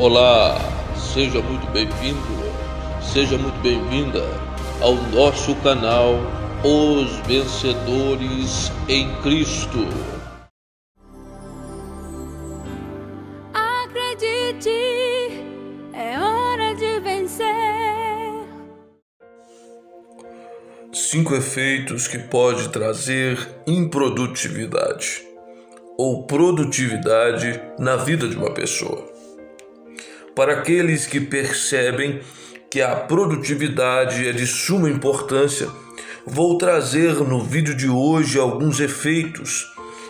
Olá, seja muito bem-vindo, seja muito bem-vinda ao nosso canal Os Vencedores em Cristo. Acredite, é hora de vencer. 5 efeitos que pode trazer improdutividade ou produtividade na vida de uma pessoa. Para aqueles que percebem que a produtividade é de suma importância, vou trazer no vídeo de hoje alguns efeitos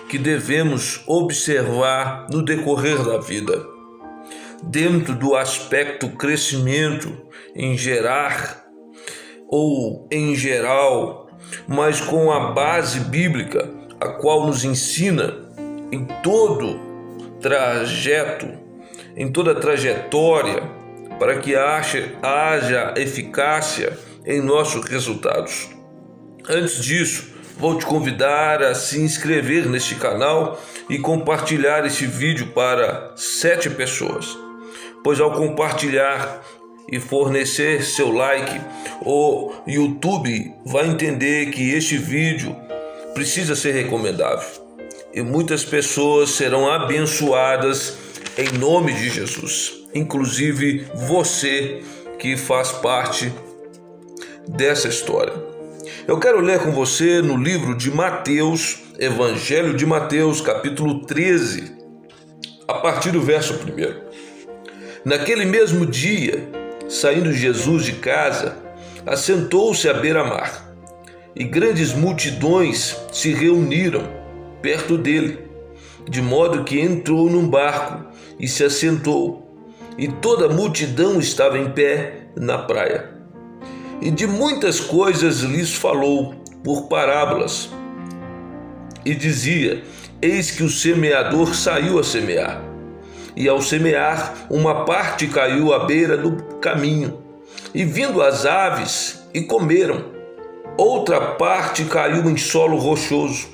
que devemos observar no decorrer da vida. Dentro do aspecto crescimento, em gerar ou em geral, mas com a base bíblica, a qual nos ensina em todo trajeto, em toda trajetória, para que haja eficácia em nossos resultados. Antes disso, vou te convidar a se inscrever neste canal e compartilhar este vídeo para 7 pessoas, pois ao compartilhar e fornecer seu like, o YouTube vai entender que este vídeo precisa ser recomendável e muitas pessoas serão abençoadas em nome de Jesus, inclusive você que faz parte dessa história. Eu quero ler com você no livro de Mateus, Evangelho de Mateus, capítulo 13, a partir do verso 1. Naquele mesmo dia, saindo Jesus de casa, assentou-se à beira-mar, e grandes multidões se reuniram perto dele, de modo que entrou num barco e se assentou, e toda a multidão estava em pé na praia. E de muitas coisas lhes falou por parábolas, e dizia: eis que o semeador saiu a semear, e ao semear, uma parte caiu à beira do caminho, e vindo as aves e comeram. Outra parte caiu em solo rochoso,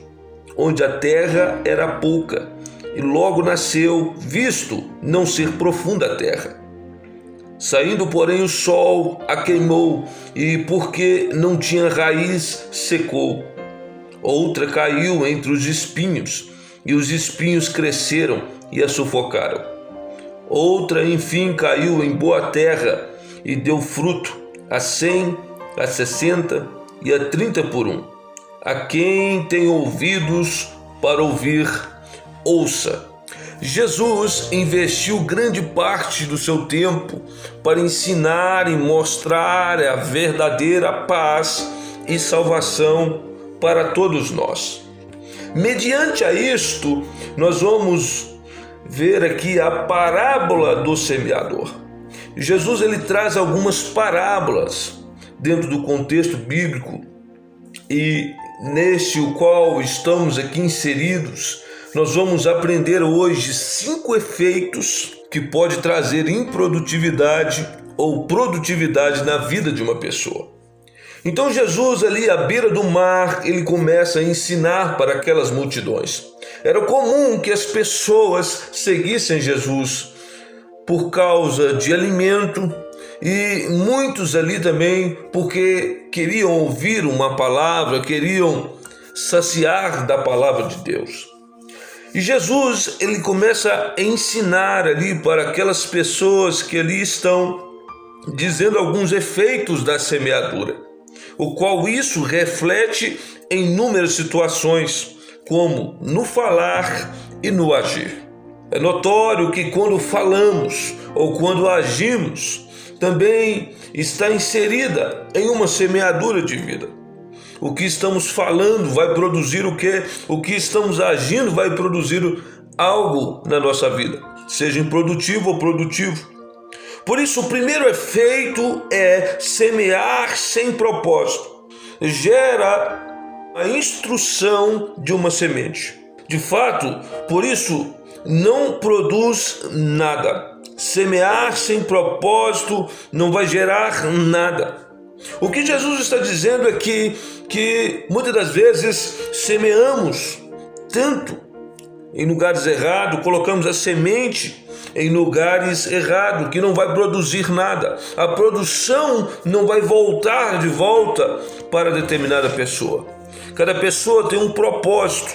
onde a terra era pouca, e logo nasceu, visto não ser profunda a terra. Saindo, porém, o sol a queimou, e porque não tinha raiz, secou. Outra caiu entre os espinhos, e os espinhos cresceram e a sufocaram. Outra, enfim, caiu em boa terra, e deu fruto, a 100, a 60 e a 30 por um. A quem tem ouvidos para ouvir, ouça. Jesus investiu grande parte do seu tempo para ensinar e mostrar a verdadeira paz e salvação para todos nós. Mediante a isto, nós vamos ver aqui a parábola do semeador. Jesus ele traz algumas parábolas dentro do contexto bíblico, e neste o qual estamos aqui inseridos, nós vamos aprender hoje 5 efeitos que pode trazer improdutividade ou produtividade na vida de uma pessoa. Então Jesus ali à beira do mar, ele começa a ensinar para aquelas multidões. Era comum que as pessoas seguissem Jesus por causa de alimento, e muitos ali também porque queriam ouvir uma palavra, queriam saciar da palavra de Deus. E Jesus, ele começa a ensinar ali para aquelas pessoas que ali estão, dizendo alguns efeitos da semeadura, o qual isso reflete em inúmeras situações, como no falar e no agir. É notório que quando falamos ou quando agimos, também está inserida em uma semeadura de vida. O que estamos falando vai produzir o quê? O que estamos agindo vai produzir algo na nossa vida, seja improdutivo ou produtivo. Por isso, o primeiro efeito é semear sem propósito. Gera a instrução de uma semente. De fato, por isso, não produz nada. Semear sem propósito não vai gerar nada. O que Jesus está dizendo é que muitas das vezes semeamos tanto em lugares errados, colocamos a semente em lugares errados, que não vai produzir nada. A produção não vai voltar de volta para determinada pessoa. Cada pessoa tem um propósito,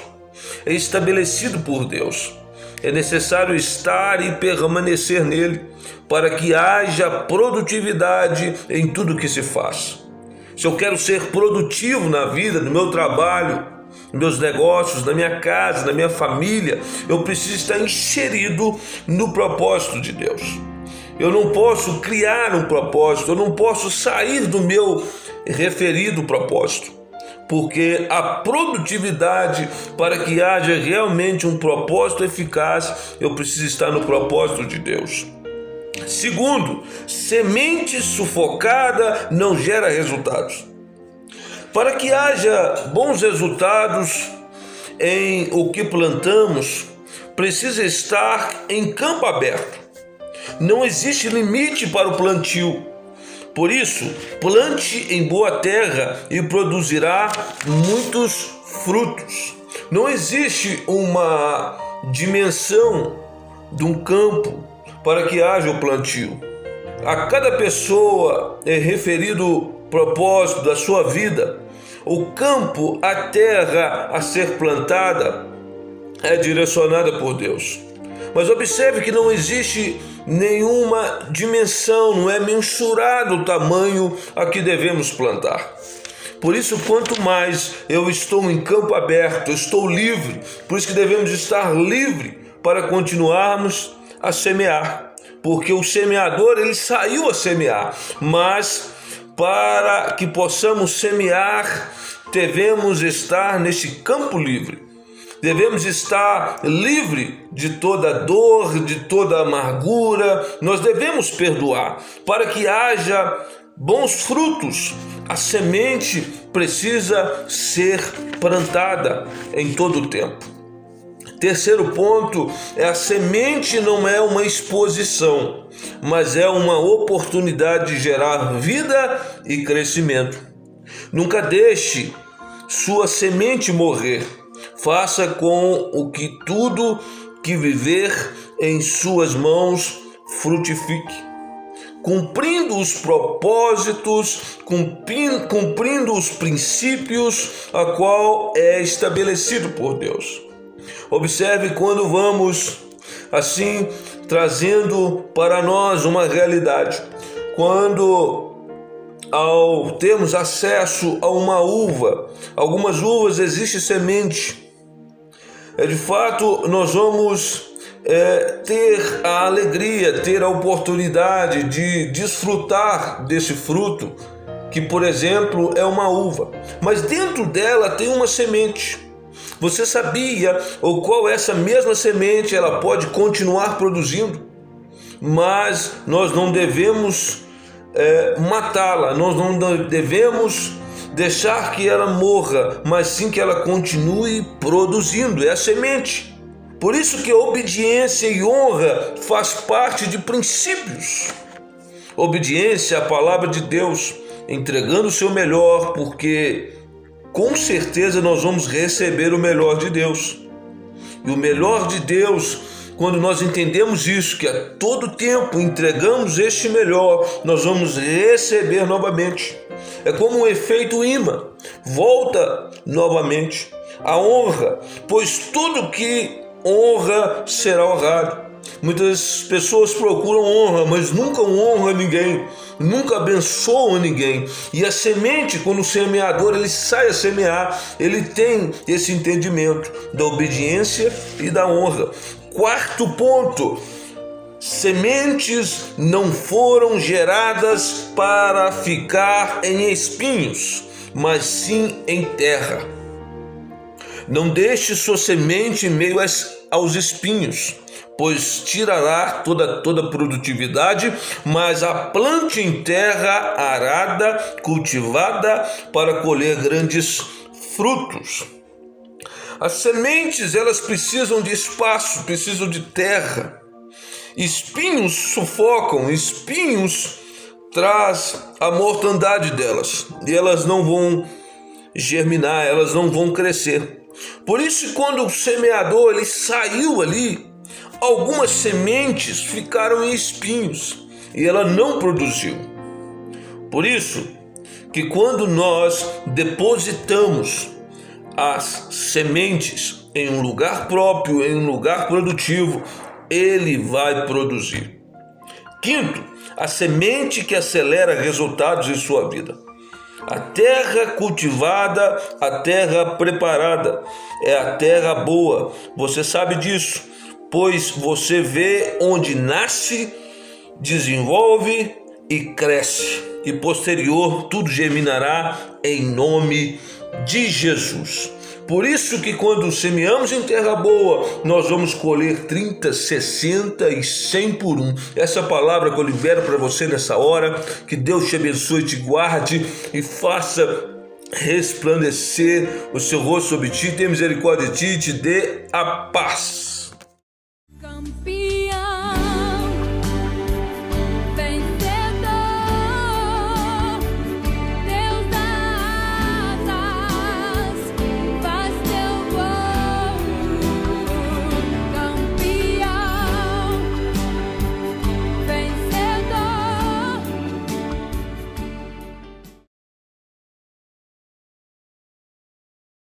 é estabelecido por Deus. É necessário estar e permanecer nele para que haja produtividade em tudo que se faz. Se eu quero ser produtivo na vida, no meu trabalho, nos meus negócios, na minha casa, na minha família, eu preciso estar inserido no propósito de Deus. Eu não posso criar um propósito, eu não posso sair do meu referido propósito, porque a produtividade, para que haja realmente um propósito eficaz, eu preciso estar no propósito de Deus. Segundo, semente sufocada não gera resultados. Para que haja bons resultados em o que plantamos, precisa estar em campo aberto. Não existe limite para o plantio. Por isso, plante em boa terra e produzirá muitos frutos. Não existe uma dimensão de um campo para que haja o plantio. A cada pessoa é referido o propósito da sua vida. O campo, a terra a ser plantada é direcionada por Deus. Mas observe que não existe nenhuma dimensão, não é mensurado o tamanho a que devemos plantar. Por isso, quanto mais eu estou em campo aberto, eu estou livre, por isso que devemos estar livres para continuarmos a semear, porque o semeador ele saiu a semear, mas para que possamos semear, devemos estar nesse campo livre. Devemos estar livre de toda dor, de toda amargura. Nós devemos perdoar para que haja bons frutos. A semente precisa ser plantada em todo o tempo. Terceiro ponto é a semente não é uma exposição, mas é uma oportunidade de gerar vida e crescimento. Nunca deixe sua semente morrer. Faça com o que tudo que viver em suas mãos frutifique, cumprindo os propósitos, cumprindo os princípios a qual é estabelecido por Deus. Observe quando vamos assim trazendo para nós uma realidade. Quando ao termos acesso a uma uva, algumas uvas existe semente. De fato, nós vamos ter a alegria, ter a oportunidade de desfrutar desse fruto, que, por exemplo, é uma uva. Mas dentro dela tem uma semente. Você sabia ou qual essa mesma semente ela pode continuar produzindo? Mas nós não devemos matá-la, nós não devemos deixar que ela morra, mas sim que ela continue produzindo, é a semente. Por isso que a obediência e honra faz parte de princípios. Obediência à palavra de Deus, entregando o seu melhor, porque com certeza nós vamos receber o melhor de Deus. E o melhor de Deus, quando nós entendemos isso, que a todo tempo entregamos este melhor, nós vamos receber novamente. É como um efeito imã, volta novamente a honra, pois tudo que honra será honrado. Muitas pessoas procuram honra, mas nunca honram ninguém, nunca abençoam ninguém. E a semente, quando o semeador ele sai a semear, ele tem esse entendimento da obediência e da honra. Quarto ponto: sementes não foram geradas para ficar em espinhos, mas sim em terra. Não deixe sua semente em meio aos espinhos, pois tirará toda a produtividade, mas a plante em terra arada, cultivada, para colher grandes frutos. As sementes, elas precisam de espaço, precisam de terra. Espinhos sufocam, espinhos traz a mortandade delas, e elas não vão germinar, elas não vão crescer. Por isso, quando o semeador ele saiu ali, algumas sementes ficaram em espinhos e ela não produziu. Por isso que quando nós depositamos as sementes em um lugar próprio, em um lugar produtivo, ele vai produzir. Quinto, a semente que acelera resultados em sua vida. A terra cultivada, a terra preparada, é a terra boa. Você sabe disso, pois você vê onde nasce, desenvolve e cresce. E posterior tudo germinará em nome de Jesus. Por isso que quando semeamos em terra boa, nós vamos colher 30, 60 e 100 por um. Essa palavra que eu libero para você nessa hora, que Deus te abençoe, te guarde e faça resplandecer o seu rosto sobre ti, tenha misericórdia de ti e te dê a paz.